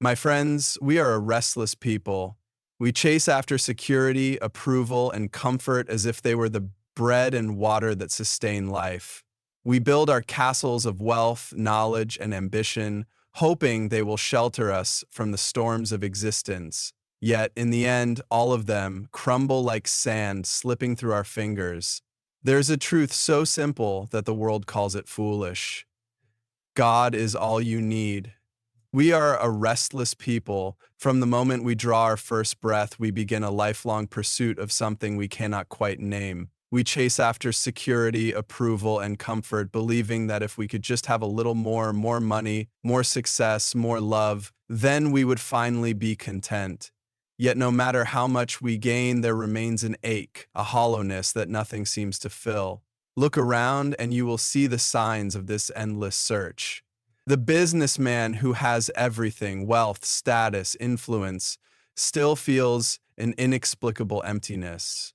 My friends, we are a restless people. We chase after security, approval, and comfort as if they were the bread and water that sustain life. We build our castles of wealth, knowledge, and ambition, hoping they will shelter us from the storms of existence. Yet, in the end, all of them crumble like sand slipping through our fingers. There's a truth so simple that the world calls it foolish. God is all you need. We are a restless people. From the moment we draw our first breath, we begin a lifelong pursuit of something we cannot quite name. We chase after security, approval, and comfort, believing that if we could just have a little more money, more success, more love, then we would finally be content. Yet no matter how much we gain, there remains an ache, a hollowness that nothing seems to fill. Look around and you will see the signs of this endless search. The businessman who has everything, wealth, status, influence, still feels an inexplicable emptiness.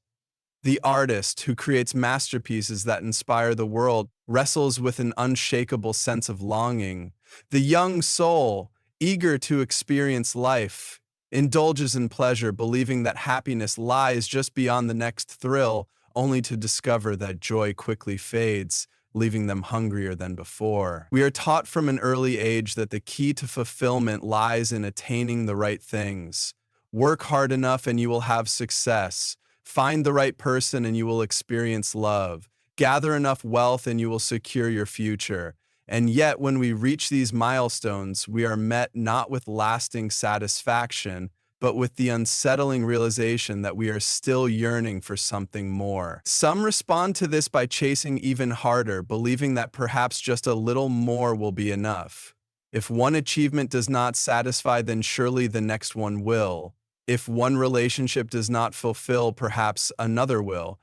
The artist who creates masterpieces that inspire the world wrestles with an unshakable sense of longing. The young soul, eager to experience life, indulges in pleasure, believing that happiness lies just beyond the next thrill, only to discover that joy quickly fades, leaving them hungrier than before. We are taught from an early age that the key to fulfillment lies in attaining the right things. Work hard enough and you will have success. Find the right person and you will experience love. Gather enough wealth and you will secure your future. And yet, when we reach these milestones, we are met not with lasting satisfaction, but with the unsettling realization that we are still yearning for something more. Some respond to this by chasing even harder, believing that perhaps just a little more will be enough. If one achievement does not satisfy, then surely the next one will. If one relationship does not fulfill, perhaps another will.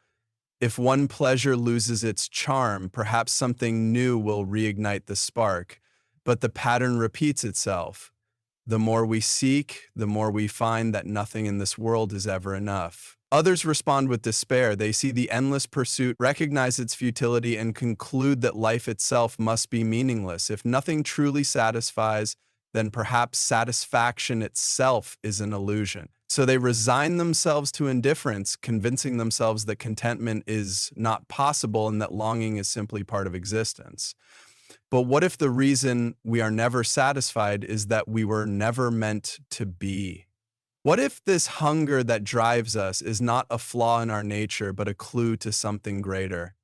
If one pleasure loses its charm, perhaps something new will reignite the spark. But the pattern repeats itself. The more we seek, the more we find that nothing in this world is ever enough. Others respond with despair. They see the endless pursuit, recognize its futility, and conclude that life itself must be meaningless. If nothing truly satisfies, then perhaps satisfaction itself is an illusion. So they resign themselves to indifference, convincing themselves that contentment is not possible and that longing is simply part of existence. But what if the reason we are never satisfied is that we were never meant to be? What if this hunger that drives us is not a flaw in our nature, but a clue to something greater?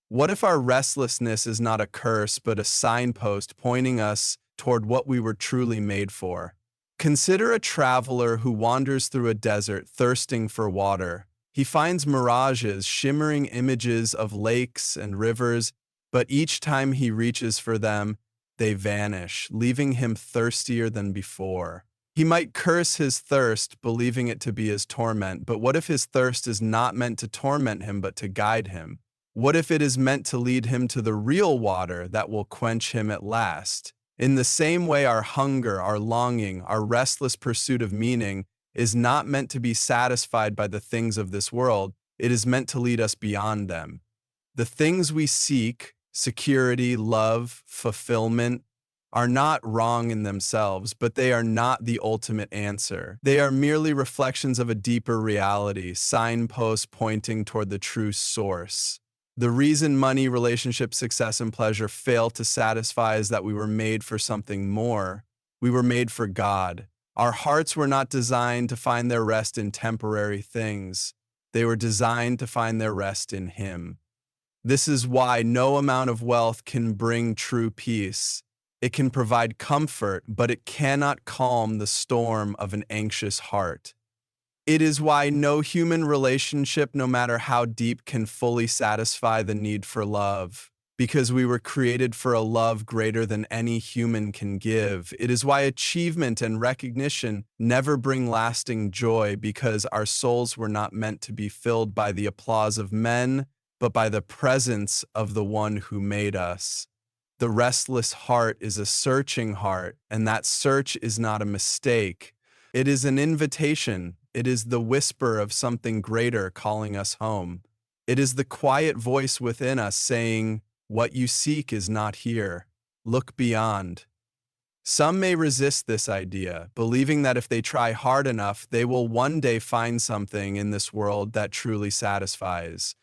What if our restlessness is not a curse, but a signpost pointing us toward what we were truly made for? Consider a traveler who wanders through a desert, thirsting for water. He finds mirages, shimmering images of lakes and rivers, but each time he reaches for them, they vanish, leaving him thirstier than before. He might curse his thirst, believing it to be his torment, but what if his thirst is not meant to torment him, but to guide him? What if it is meant to lead him to the real water that will quench him at last? In the same way, our hunger, our longing, our restless pursuit of meaning is not meant to be satisfied by the things of this world. It is meant to lead us beyond them. The things we seek, security, love, fulfillment, are not wrong in themselves, but they are not the ultimate answer. They are merely reflections of a deeper reality, signposts pointing toward the true source. The reason money, relationship, success, and pleasure fail to satisfy is that we were made for something more. We were made for God. Our hearts were not designed to find their rest in temporary things. They were designed to find their rest in Him. This is why no amount of wealth can bring true peace. It can provide comfort, but it cannot calm the storm of an anxious heart. It is why no human relationship, no matter how deep, can fully satisfy the need for love, because we were created for a love greater than any human can give. It is why achievement and recognition never bring lasting joy, because our souls were not meant to be filled by the applause of men, but by the presence of the one who made us. The restless heart is a searching heart, and that search is not a mistake. It is an invitation. It is the whisper of something greater calling us home. It is the quiet voice within us saying, "What you seek is not here. Look beyond." Some may resist this idea, believing that if they try hard enough, they will one day find something in this world that truly satisfies.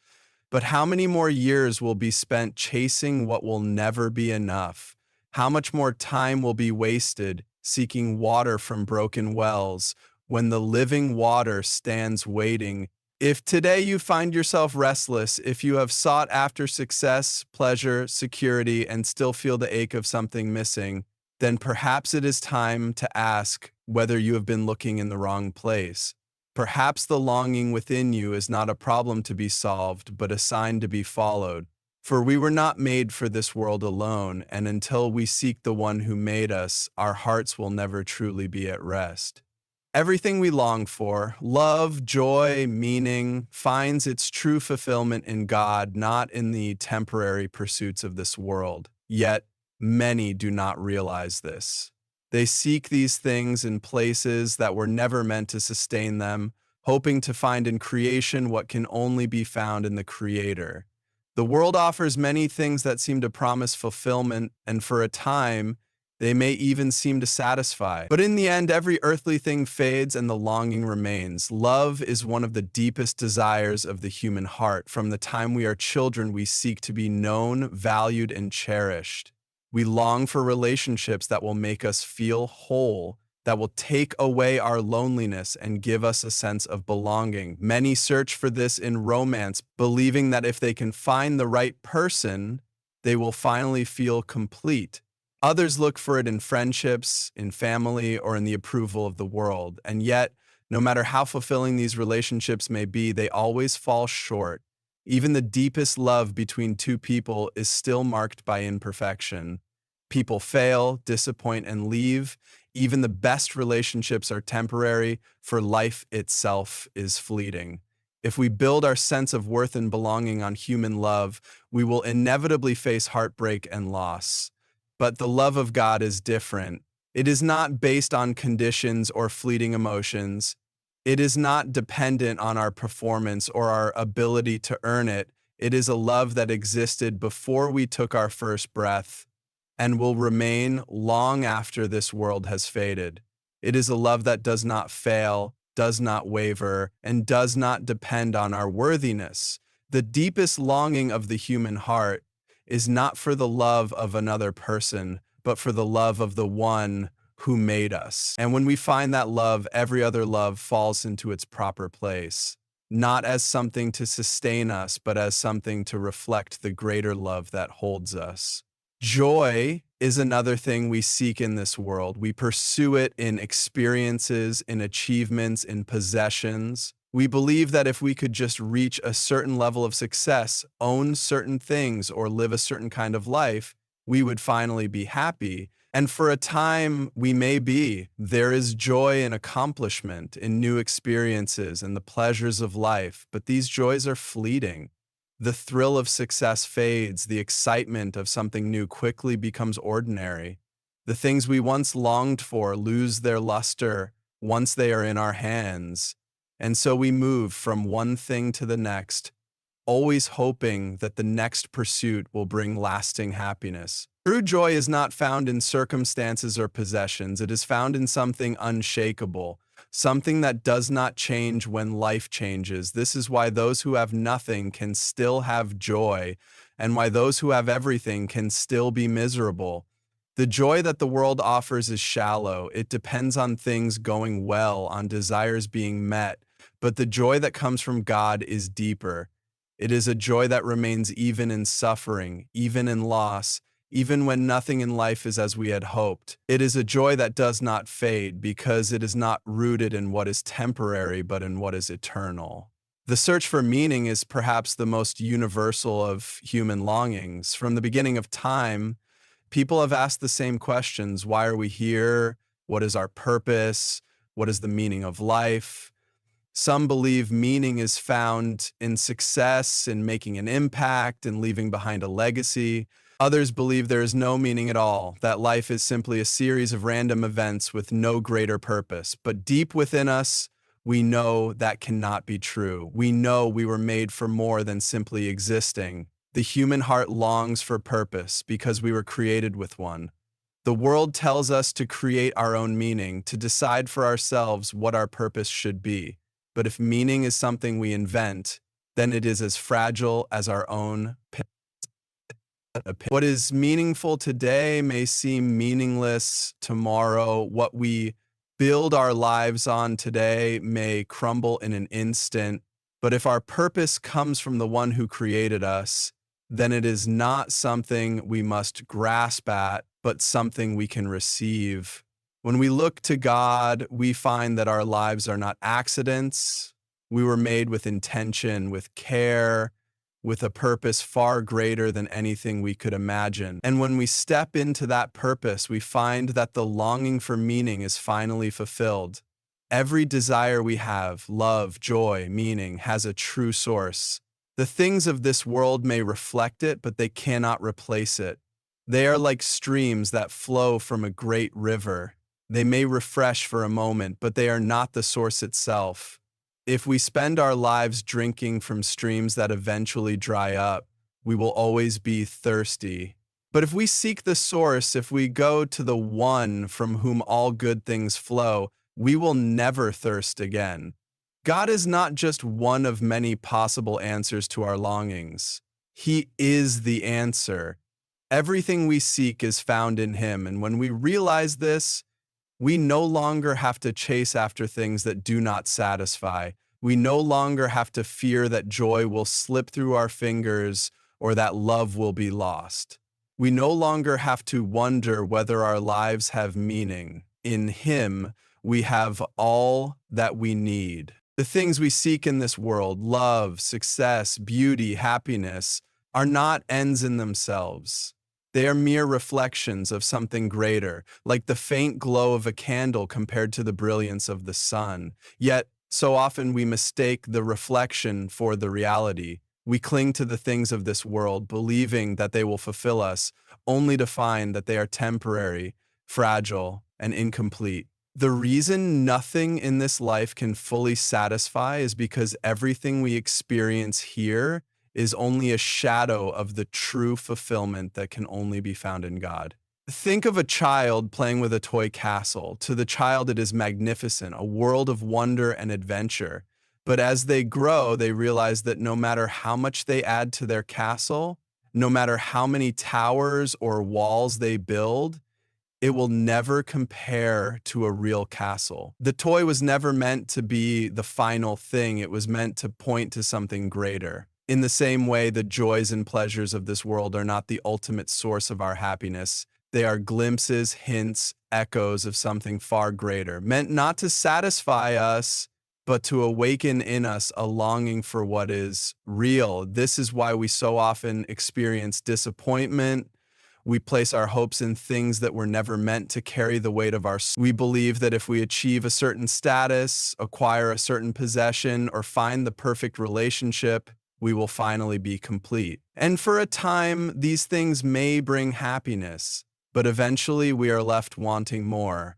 But how many more years will be spent chasing what will never be enough? How much more time will be wasted seeking water from broken wells when the living water stands waiting? If today you find yourself restless, if you have sought after success, pleasure, security, and still feel the ache of something missing, then perhaps it is time to ask whether you have been looking in the wrong place. Perhaps the longing within you is not a problem to be solved, but a sign to be followed. For we were not made for this world alone, and until we seek the one who made us, our hearts will never truly be at rest. Everything we long for, love, joy, meaning, finds its true fulfillment in God, not in the temporary pursuits of this world. Yet, many do not realize this. They seek these things in places that were never meant to sustain them, hoping to find in creation what can only be found in the Creator. The world offers many things that seem to promise fulfillment, and for a time, they may even seem to satisfy. But in the end, every earthly thing fades and the longing remains. Love is one of the deepest desires of the human heart. From the time we are children, we seek to be known, valued, and cherished. We long for relationships that will make us feel whole, that will take away our loneliness and give us a sense of belonging. Many search for this in romance, believing that if they can find the right person, they will finally feel complete. Others look for it in friendships, in family, or in the approval of the world. And yet, no matter how fulfilling these relationships may be, they always fall short. Even the deepest love between two people is still marked by imperfection. People fail, disappoint, and leave. Even the best relationships are temporary, for life itself is fleeting. If we build our sense of worth and belonging on human love, we will inevitably face heartbreak and loss. But the love of God is different. It is not based on conditions or fleeting emotions. It is not dependent on our performance or our ability to earn it. It is a love that existed before we took our first breath and will remain long after this world has faded. It is a love that does not fail, does not waver, and does not depend on our worthiness. The deepest longing of the human heart is not for the love of another person, but for the love of the one who made us. And when we find that love, every other love falls into its proper place, not as something to sustain us, but as something to reflect the greater love that holds us. Joy is another thing we seek in this world. We pursue it in experiences, in achievements, in possessions. We believe that if we could just reach a certain level of success, own certain things, or live a certain kind of life, we would finally be happy. And for a time, we may be. There is joy in accomplishment, in new experiences, and the pleasures of life, but these joys are fleeting. The thrill of success fades, the excitement of something new quickly becomes ordinary. The things we once longed for lose their luster once they are in our hands. And so we move from one thing to the next, always hoping that the next pursuit will bring lasting happiness. True joy is not found in circumstances or possessions. It is found in something unshakable, something that does not change when life changes. This is why those who have nothing can still have joy, and why those who have everything can still be miserable. The joy that the world offers is shallow. It depends on things going well, on desires being met. But the joy that comes from God is deeper. It is a joy that remains even in suffering, even in loss, even when nothing in life is as we had hoped. It is a joy that does not fade because it is not rooted in what is temporary, but in what is eternal. The search for meaning is perhaps the most universal of human longings. From the beginning of time, people have asked the same questions. Why are we here? What is our purpose? What is the meaning of life? Some believe meaning is found in success, in making an impact, in leaving behind a legacy. Others believe there is no meaning at all, that life is simply a series of random events with no greater purpose. But deep within us, we know that cannot be true. We know we were made for more than simply existing. The human heart longs for purpose because we were created with one. The world tells us to create our own meaning, to decide for ourselves what our purpose should be. But if meaning is something we invent, then it is as fragile as our own opinion. What is meaningful today may seem meaningless tomorrow. What we build our lives on today may crumble in an instant. But if our purpose comes from the one who created us, then it is not something we must grasp at, but something we can receive. When we look to God, we find that our lives are not accidents. We were made with intention, with care, with a purpose far greater than anything we could imagine. And when we step into that purpose, we find that the longing for meaning is finally fulfilled. Every desire we have, love, joy, meaning, has a true source. The things of this world may reflect it, but they cannot replace it. They are like streams that flow from a great river. They may refresh for a moment, but they are not the source itself. If we spend our lives drinking from streams that eventually dry up, we will always be thirsty. But if we seek the source, if we go to the one from whom all good things flow, we will never thirst again. God is not just one of many possible answers to our longings. He is the answer. Everything we seek is found in Him, and when we realize this, we no longer have to chase after things that do not satisfy. We no longer have to fear that joy will slip through our fingers or that love will be lost. We no longer have to wonder whether our lives have meaning. In Him, we have all that we need. The things we seek in this world, love, success, beauty, happiness, are not ends in themselves. They are mere reflections of something greater, like the faint glow of a candle compared to the brilliance of the sun. Yet, so often we mistake the reflection for the reality. We cling to the things of this world, believing that they will fulfill us, only to find that they are temporary, fragile, and incomplete. The reason nothing in this life can fully satisfy is because everything we experience here is only a shadow of the true fulfillment that can only be found in God. Think of a child playing with a toy castle. To the child, it is magnificent, a world of wonder and adventure. But as they grow, they realize that no matter how much they add to their castle, no matter how many towers or walls they build, it will never compare to a real castle. The toy was never meant to be the final thing. It was meant to point to something greater. In the same way, the joys and pleasures of this world are not the ultimate source of our happiness. They are glimpses, hints, echoes of something far greater, meant not to satisfy us, but to awaken in us a longing for what is real. This is why we so often experience disappointment. We place our hopes in things that were never meant to carry the weight of our soul. We believe that if we achieve a certain status, acquire a certain possession, or find the perfect relationship, we will finally be complete. And for a time, these things may bring happiness, but eventually we are left wanting more.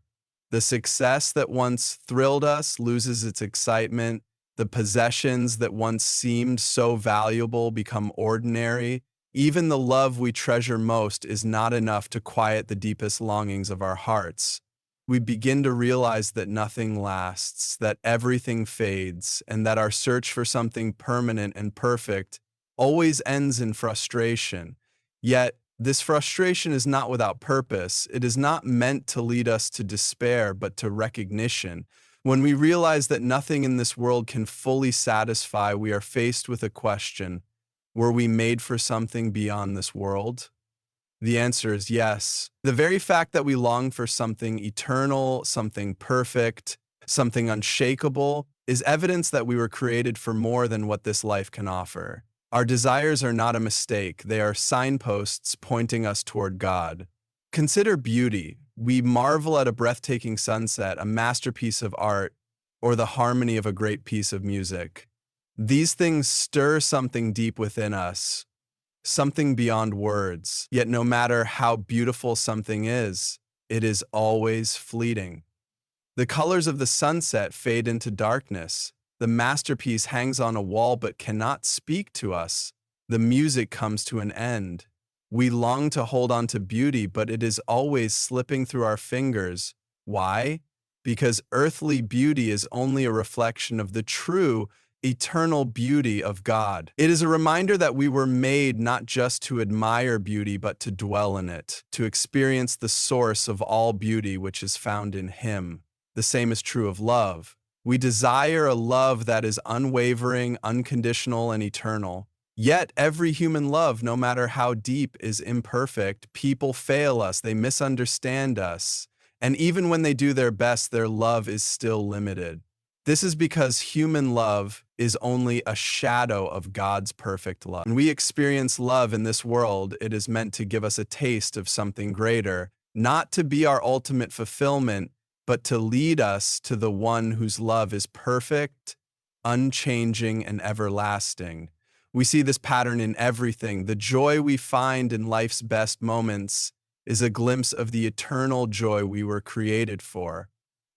The success that once thrilled us loses its excitement. The possessions that once seemed so valuable become ordinary. Even the love we treasure most is not enough to quiet the deepest longings of our hearts. We begin to realize that nothing lasts, that everything fades, and that our search for something permanent and perfect always ends in frustration. Yet, this frustration is not without purpose. It is not meant to lead us to despair, but to recognition. When we realize that nothing in this world can fully satisfy, we are faced with a question. Were we made for something beyond this world? The answer is yes. The very fact that we long for something eternal, something perfect, something unshakable, is evidence that we were created for more than what this life can offer. Our desires are not a mistake. They are signposts pointing us toward God. Consider beauty. We marvel at a breathtaking sunset, a masterpiece of art, or the harmony of a great piece of music. These things stir something deep within us, something beyond words. Yet no matter how beautiful something is, it is always fleeting. The colors of the sunset fade into darkness. The masterpiece hangs on a wall but cannot speak to us. The music comes to an end. We long to hold on to beauty, but it is always slipping through our fingers. Why? Because earthly beauty is only a reflection of the true, eternal beauty of God. It is a reminder that we were made not just to admire beauty, but to dwell in it, to experience the source of all beauty which is found in Him. The same is true of love. We desire a love that is unwavering, unconditional, and eternal. Yet every human love, no matter how deep, is imperfect. People fail us, they misunderstand us, and even when they do their best, their love is still limited. This is because human love is only a shadow of God's perfect love. When we experience love in this world, it is meant to give us a taste of something greater, not to be our ultimate fulfillment, but to lead us to the one whose love is perfect, unchanging, and everlasting. We see this pattern in everything. The joy we find in life's best moments is a glimpse of the eternal joy we were created for.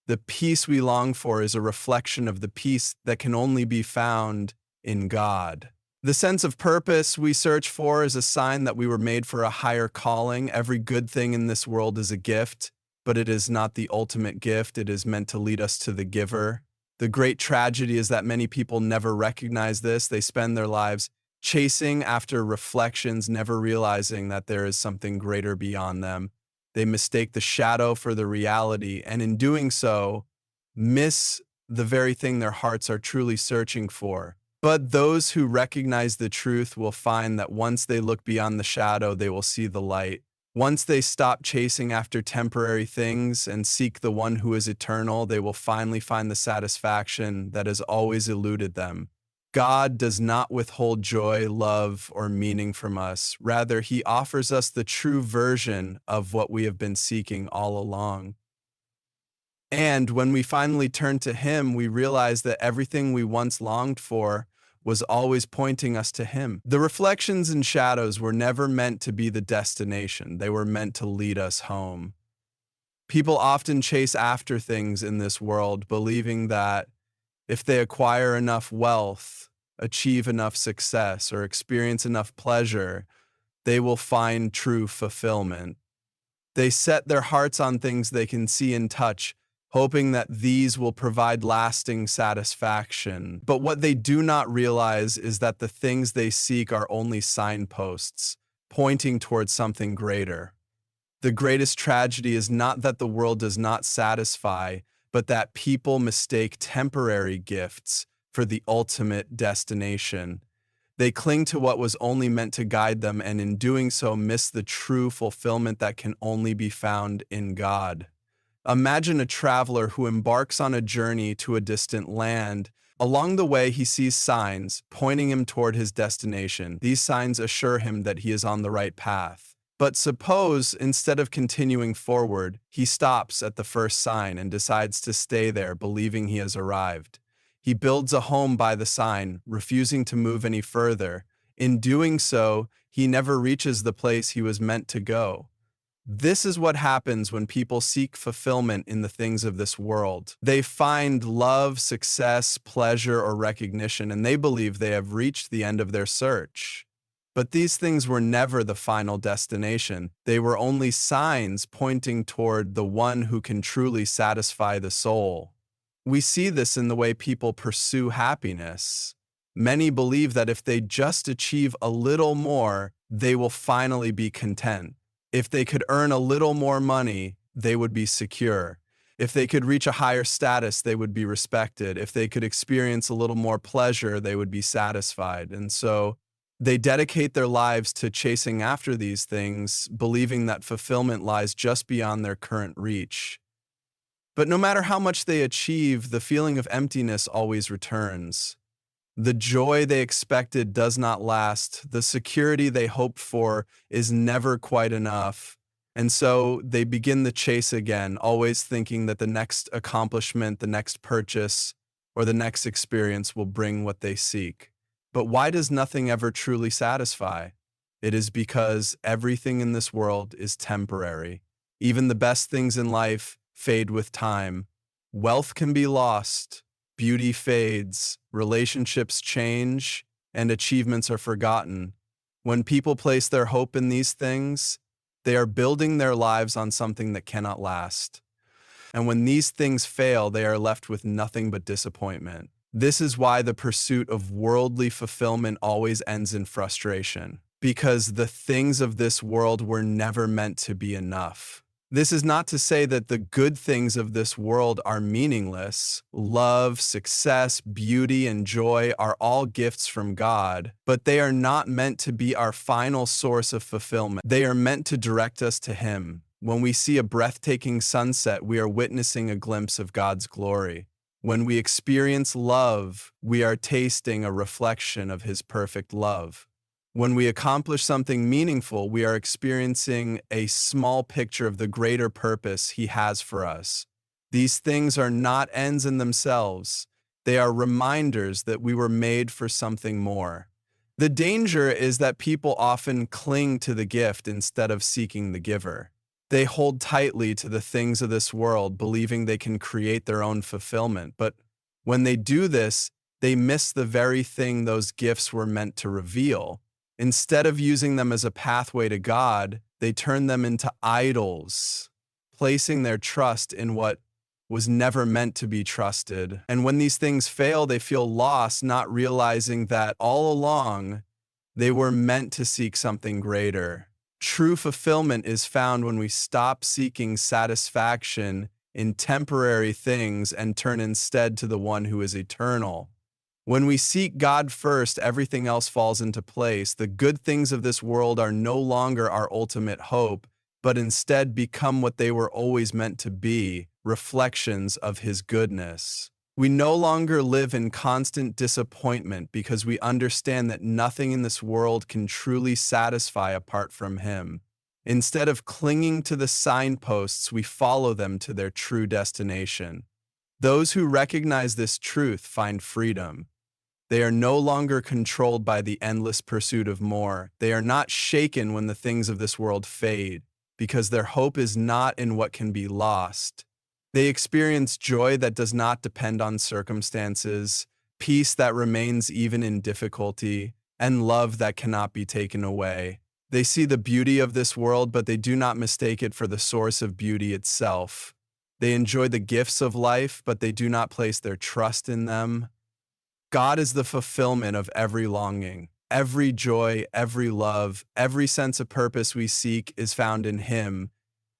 The peace we long for is a reflection of the peace that can only be found in God. The sense of purpose we search for is a sign that we were made for a higher calling. Every good thing in this world is a gift, but it is not the ultimate gift. It is meant to lead us to the giver. The great tragedy is that many people never recognize this. They spend their lives chasing after reflections, never realizing that there is something greater beyond them. They mistake the shadow for the reality, and in doing so, miss the very thing their hearts are truly searching for. But those who recognize the truth will find that once they look beyond the shadow, they will see the light. Once they stop chasing after temporary things and seek the one who is eternal, they will finally find the satisfaction that has always eluded them. God does not withhold joy, love, or meaning from us. Rather, He offers us the true version of what we have been seeking all along. And when we finally turn to Him, we realize that everything we once longed for was always pointing us to Him. The reflections and shadows were never meant to be the destination. They were meant to lead us home. People often chase after things in this world, believing that if they acquire enough wealth, achieve enough success, or experience enough pleasure, they will find true fulfillment. They set their hearts on things they can see and touch, hoping that these will provide lasting satisfaction. But what they do not realize is that the things they seek are only signposts, pointing towards something greater. The greatest tragedy is not that the world does not satisfy, but that people mistake temporary gifts for the ultimate destination. They cling to what was only meant to guide them, and in doing so miss the true fulfillment that can only be found in God. Imagine a traveler who embarks on a journey to a distant land. Along the way, he sees signs pointing him toward his destination. These signs assure him that he is on the right path. But suppose, instead of continuing forward, he stops at the first sign and decides to stay there, believing he has arrived. He builds a home by the sign, refusing to move any further. In doing so, he never reaches the place he was meant to go. This is what happens when people seek fulfillment in the things of this world. They find love, success, pleasure, or recognition, and they believe they have reached the end of their search. But these things were never the final destination. They were only signs pointing toward the one who can truly satisfy the soul. We see this in the way people pursue happiness. Many believe that if they just achieve a little more, they will finally be content. If they could earn a little more money, they would be secure. If they could reach a higher status, they would be respected. If they could experience a little more pleasure, they would be satisfied. And so they dedicate their lives to chasing after these things, believing that fulfillment lies just beyond their current reach. But no matter how much they achieve, the feeling of emptiness always returns. The joy they expected does not last. The security they hoped for is never quite enough. And so they begin the chase again, always thinking that the next accomplishment, the next purchase, or the next experience will bring what they seek. But why does nothing ever truly satisfy? It is because everything in this world is temporary. Even the best things in life fade with time. Wealth can be lost. Beauty fades, relationships change, and achievements are forgotten. When people place their hope in these things, they are building their lives on something that cannot last. And when these things fail, they are left with nothing but disappointment. This is why the pursuit of worldly fulfillment always ends in frustration, because the things of this world were never meant to be enough. This is not to say that the good things of this world are meaningless. Love, success, beauty, and joy are all gifts from God, but they are not meant to be our final source of fulfillment. They are meant to direct us to Him. When we see a breathtaking sunset, we are witnessing a glimpse of God's glory. When we experience love, we are tasting a reflection of His perfect love. When we accomplish something meaningful, we are experiencing a small picture of the greater purpose He has for us. These things are not ends in themselves. They are reminders that we were made for something more. The danger is that people often cling to the gift instead of seeking the giver. They hold tightly to the things of this world, believing they can create their own fulfillment. But when they do this, they miss the very thing those gifts were meant to reveal. Instead of using them as a pathway to God, they turn them into idols, placing their trust in what was never meant to be trusted. And when these things fail, they feel lost, not realizing that all along they were meant to seek something greater. True fulfillment is found when we stop seeking satisfaction in temporary things and turn instead to the one who is eternal. When we seek God first, everything else falls into place. The good things of this world are no longer our ultimate hope, but instead become what they were always meant to be, reflections of His goodness. We no longer live in constant disappointment because we understand that nothing in this world can truly satisfy apart from Him. Instead of clinging to the signposts, we follow them to their true destination. Those who recognize this truth find freedom. They are no longer controlled by the endless pursuit of more. They are not shaken when the things of this world fade, because their hope is not in what can be lost. They experience joy that does not depend on circumstances, peace that remains even in difficulty, and love that cannot be taken away. They see the beauty of this world, but they do not mistake it for the source of beauty itself. They enjoy the gifts of life, but they do not place their trust in them. God is the fulfillment of every longing. Every joy, every love, every sense of purpose we seek is found in Him.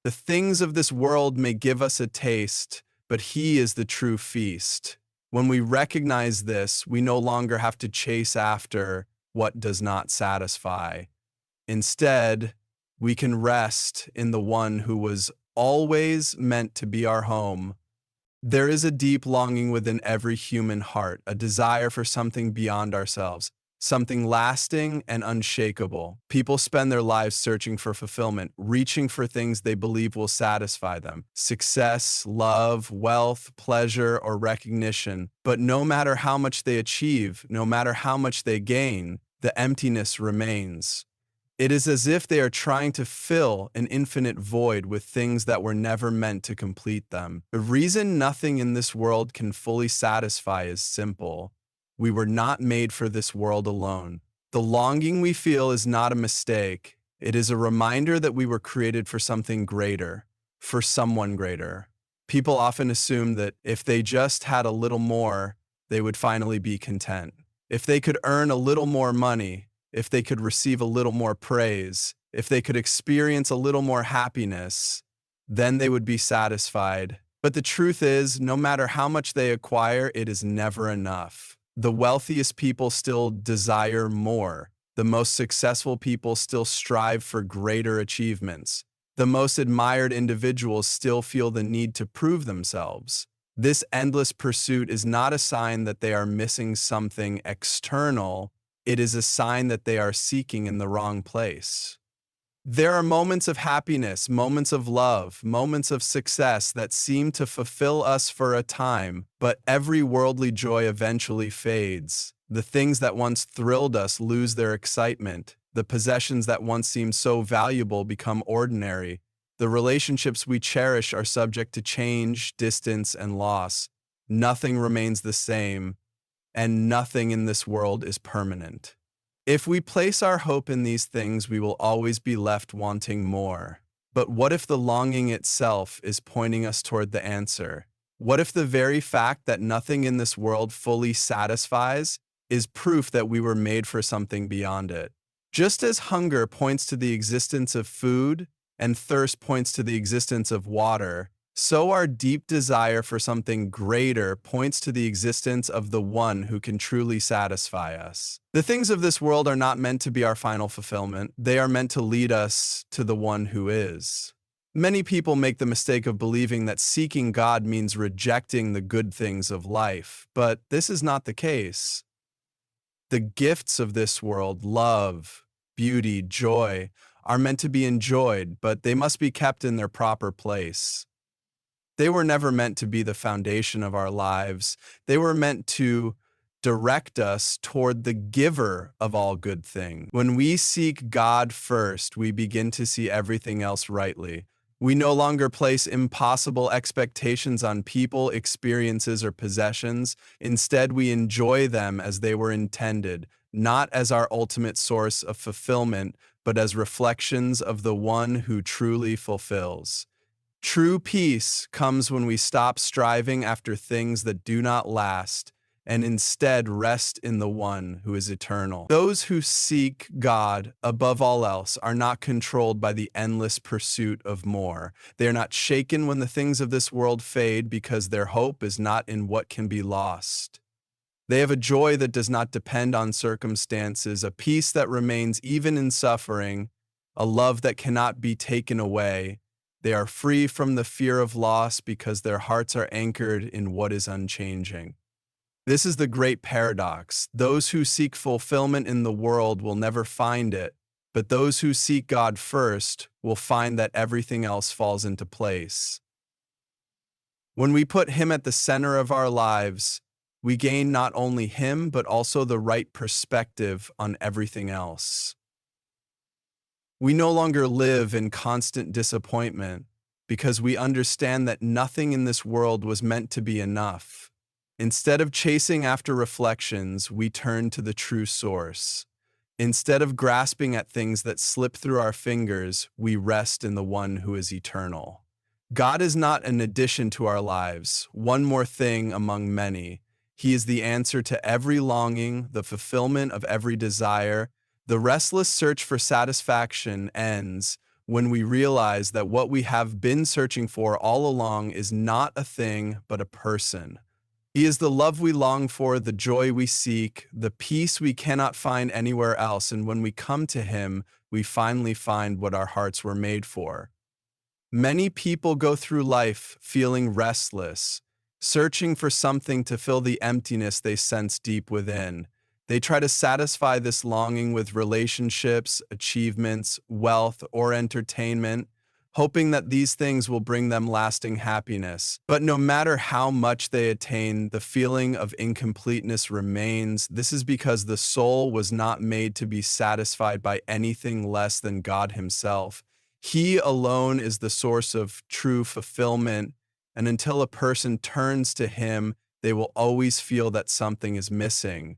The things of this world may give us a taste, but He is the true feast. When we recognize this, we no longer have to chase after what does not satisfy. Instead, we can rest in the one who was always meant to be our home. There is a deep longing within every human heart, a desire for something beyond ourselves, something lasting and unshakable. People spend their lives searching for fulfillment, reaching for things they believe will satisfy them: success, love, wealth, pleasure, or recognition. But no matter how much they achieve, no matter how much they gain, the emptiness remains. It is as if they are trying to fill an infinite void with things that were never meant to complete them. The reason nothing in this world can fully satisfy is simple. We were not made for this world alone. The longing we feel is not a mistake. It is a reminder that we were created for something greater, for someone greater. People often assume that if they just had a little more, they would finally be content. If they could earn a little more money, if they could receive a little more praise, if they could experience a little more happiness, then they would be satisfied. But the truth is, no matter how much they acquire, it is never enough. The wealthiest people still desire more. The most successful people still strive for greater achievements. The most admired individuals still feel the need to prove themselves. This endless pursuit is not a sign that they are missing something external. It is a sign that they are seeking in the wrong place. There are moments of happiness, moments of love, moments of success that seem to fulfill us for a time, but every worldly joy eventually fades. The things that once thrilled us lose their excitement. The possessions that once seemed so valuable become ordinary. The relationships we cherish are subject to change, distance, and loss. Nothing remains the same, and nothing in this world is permanent. If we place our hope in these things, we will always be left wanting more. But what if the longing itself is pointing us toward the answer? What if the very fact that nothing in this world fully satisfies is proof that we were made for something beyond it? Just as hunger points to the existence of food and thirst points to the existence of water, so our deep desire for something greater points to the existence of the one who can truly satisfy us. The things of this world are not meant to be our final fulfillment. They are meant to lead us to the one who is. Many people make the mistake of believing that seeking God means rejecting the good things of life, but this is not the case. The gifts of this world, love, beauty, joy, are meant to be enjoyed, but they must be kept in their proper place. They were never meant to be the foundation of our lives. They were meant to direct us toward the giver of all good things. When we seek God first, we begin to see everything else rightly. We no longer place impossible expectations on people, experiences, or possessions. Instead, we enjoy them as they were intended, not as our ultimate source of fulfillment, but as reflections of the one who truly fulfills. True peace comes when we stop striving after things that do not last and instead rest in the one who is eternal. Those who seek God above all else are not controlled by the endless pursuit of more. They are not shaken when the things of this world fade because their hope is not in what can be lost. They have a joy that does not depend on circumstances, a peace that remains even in suffering, a love that cannot be taken away. They are free from the fear of loss because their hearts are anchored in what is unchanging. This is the great paradox. Those who seek fulfillment in the world will never find it, but those who seek God first will find that everything else falls into place. When we put Him at the center of our lives, we gain not only Him, but also the right perspective on everything else. We no longer live in constant disappointment because we understand that nothing in this world was meant to be enough. Instead of chasing after reflections, we turn to the true source. Instead of grasping at things that slip through our fingers, we rest in the one who is eternal. God is not an addition to our lives, one more thing among many. He is the answer to every longing, the fulfillment of every desire. The restless search for satisfaction ends when we realize that what we have been searching for all along is not a thing, but a person. He is the love we long for, the joy we seek, the peace we cannot find anywhere else, and when we come to Him, we finally find what our hearts were made for. Many people go through life feeling restless, searching for something to fill the emptiness they sense deep within. They try to satisfy this longing with relationships, achievements, wealth, or entertainment, hoping that these things will bring them lasting happiness. But no matter how much they attain, the feeling of incompleteness remains. This is because the soul was not made to be satisfied by anything less than God Himself. He alone is the source of true fulfillment, and until a person turns to Him, they will always feel that something is missing.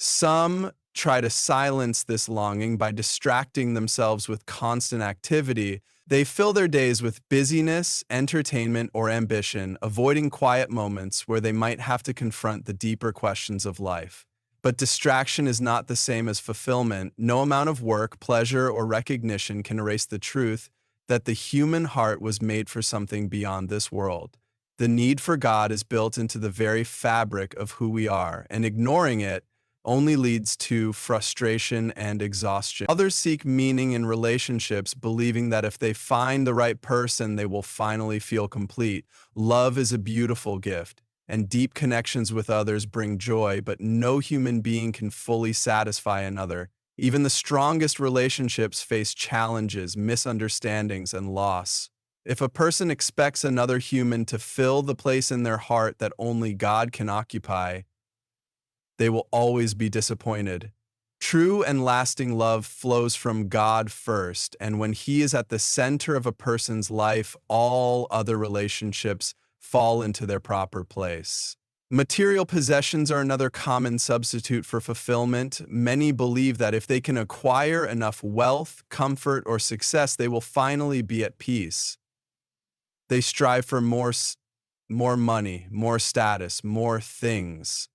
Some try to silence this longing by distracting themselves with constant activity. They fill their days with busyness, entertainment, or ambition, avoiding quiet moments where they might have to confront the deeper questions of life. But distraction is not the same as fulfillment. No amount of work, pleasure, or recognition can erase the truth that the human heart was made for something beyond this world. The need for God is built into the very fabric of who we are, and ignoring it only leads to frustration and exhaustion. Others seek meaning in relationships, believing that if they find the right person, they will finally feel complete. Love is a beautiful gift, and deep connections with others bring joy, but no human being can fully satisfy another. Even the strongest relationships face challenges, misunderstandings, and loss. If a person expects another human to fill the place in their heart that only God can occupy, they will always be disappointed. True and lasting love flows from God first, and when He is at the center of a person's life, all other relationships fall into their proper place. Material possessions are another common substitute for fulfillment. Many believe that if they can acquire enough wealth, comfort, or success, they will finally be at peace. They strive for more money, more status, more things,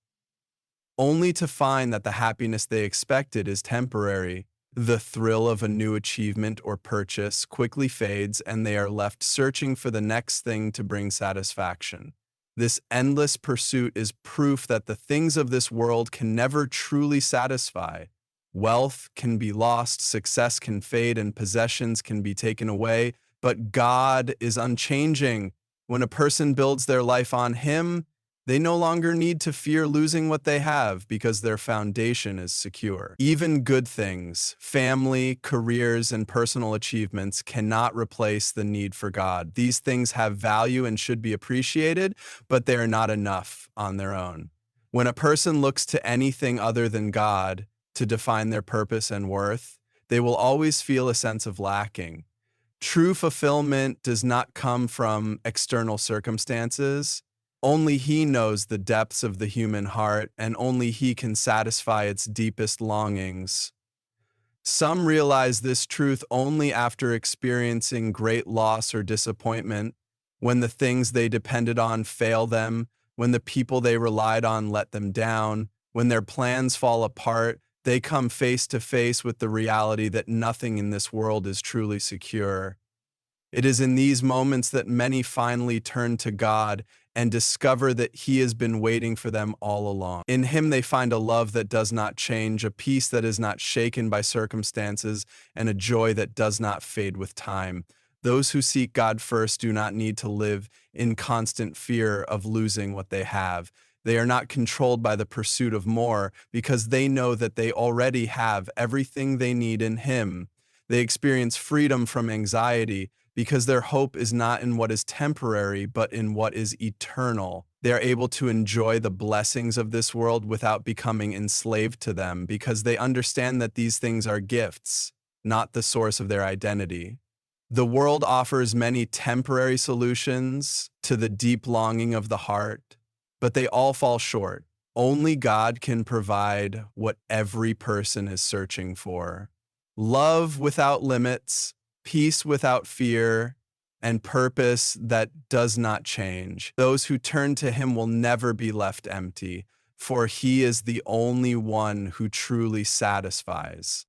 only to find that the happiness they expected is temporary. The thrill of a new achievement or purchase quickly fades, and they are left searching for the next thing to bring satisfaction. This endless pursuit is proof that the things of this world can never truly satisfy. Wealth can be lost, success can fade, and possessions can be taken away, but God is unchanging. When a person builds their life on Him, they no longer need to fear losing what they have because their foundation is secure. Even good things, family, careers, and personal achievements cannot replace the need for God. These things have value and should be appreciated, but they are not enough on their own. When a person looks to anything other than God to define their purpose and worth, they will always feel a sense of lacking. True fulfillment does not come from external circumstances. Only He knows the depths of the human heart, and only He can satisfy its deepest longings. Some realize this truth only after experiencing great loss or disappointment, when the things they depended on fail them, when the people they relied on let them down, when their plans fall apart. They come face to face with the reality that nothing in this world is truly secure. It is in these moments that many finally turn to God and discover that He has been waiting for them all along. In Him they find a love that does not change, a peace that is not shaken by circumstances, and a joy that does not fade with time. Those who seek God first do not need to live in constant fear of losing what they have. They are not controlled by the pursuit of more because they know that they already have everything they need in Him. They experience freedom from anxiety because their hope is not in what is temporary, but in what is eternal. They are able to enjoy the blessings of this world without becoming enslaved to them because they understand that these things are gifts, not the source of their identity. The world offers many temporary solutions to the deep longing of the heart, but they all fall short. Only God can provide what every person is searching for: love without limits, peace without fear, and purpose that does not change. Those who turn to Him will never be left empty, for He is the only one who truly satisfies.